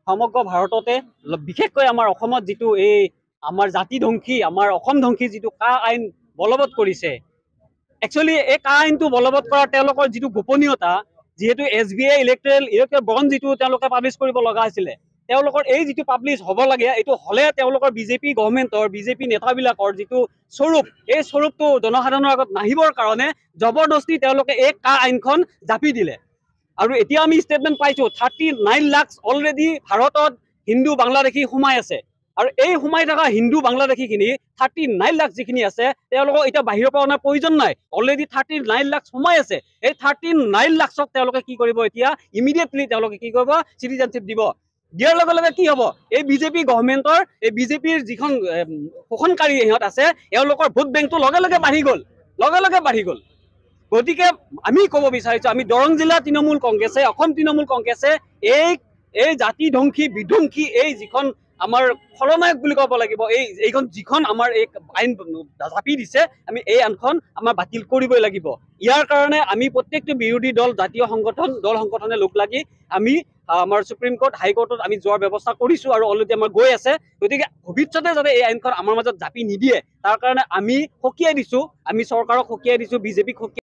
সমগ্ৰ ভাৰততে বিশেষকৈ আমাৰ অসমত যিটো এই আমাৰ জাতি ধ্বংসী আমাৰ অসম ধ্বংসী যিটো কা আইন বলবৎ কৰিছে একচুৱেলি এই কা আইনটো বলবৎ কৰা তেওঁলোকৰ যিটো গোপনীয়তা যিহেতু SBI ইলেক্ট্ৰেল বণ্ড যিটো তেওঁলোকে পাব্লিছ কৰিব লগা হৈছিলে তেওঁলোকৰ এই যিটো পাব্লিছ হ'ব লাগে এইটো হ'লে তেওঁলোকৰ বিজেপি গভৰ্ণমেণ্টৰ বিজেপি নেতাবিলাকৰ যিটো স্বৰূপ এই স্বৰূপটো জনসাধাৰণৰ আগত নাহিবৰ কাৰণে জবৰদস্তি তেওঁলোকে এই কা আইনখন জাপি দিলে আৰু এতিয়া আমি ষ্টেটমেণ্ট পাইছোঁ 39 লাখ অলৰেডি ভাৰতত হিন্দু বাংলাদেশী সোমাই আছে আৰু এই সোমাই থকা হিন্দু বাংলাদেশীখিনি 39 লাখ যিখিনি আছে তেওঁলোকক এতিয়া বাহিৰৰ পৰা অনাৰ প্ৰয়োজন নাই অলৰেডি 39 লাখ সোমাই আছে এই 39 লাখক তেওঁলোকে কি কৰিব এতিয়া ইমিডিয়েটলি তেওঁলোকে কি কৰিব চিটিজেনশ্বিপ দিব দিয়াৰ লগে লগে কি হ'ব এই বিজেপি গভৰ্ণমেণ্টৰ এই বিজেপিৰ যিখন শোষণকাৰী ইহঁত আছে এওঁলোকৰ ভোট বেংকটো লগে লগে বাঢ়ি গ'ল গতিকে আমি ক'ব বিচাৰিছোঁ আমি দৰং জিলা তৃণমূল কংগ্ৰেছে অসম তৃণমূল কংগ্ৰেছে এই জাতি ধ্বংসী বিধ্বংসী এই যিখন আমাৰ খলনায়ক বুলি ক'ব লাগিব এইখন যিখন আমাৰ এই আইন জাপি দিছে আমি এই আইনখন আমাৰ বাতিল কৰিবই লাগিব ইয়াৰ কাৰণে আমি প্ৰত্যেকটো বিৰোধী দল জাতীয় সংগঠনে লগ লাগি আমি আমাৰ সুপ্ৰিম কোৰ্ট হাইকোৰ্টত আমি যোৱাৰ ব্যৱস্থা কৰিছোঁ আৰু অলৰেডি আমাৰ গৈ আছে গতিকে ভৱিষ্যতে যাতে এই আইনখন আমাৰ মাজত জাপি নিদিয়ে তাৰ কাৰণে আমি সকীয়াই দিছোঁ আমি চৰকাৰক সকীয়াই দিছোঁ বিজেপিক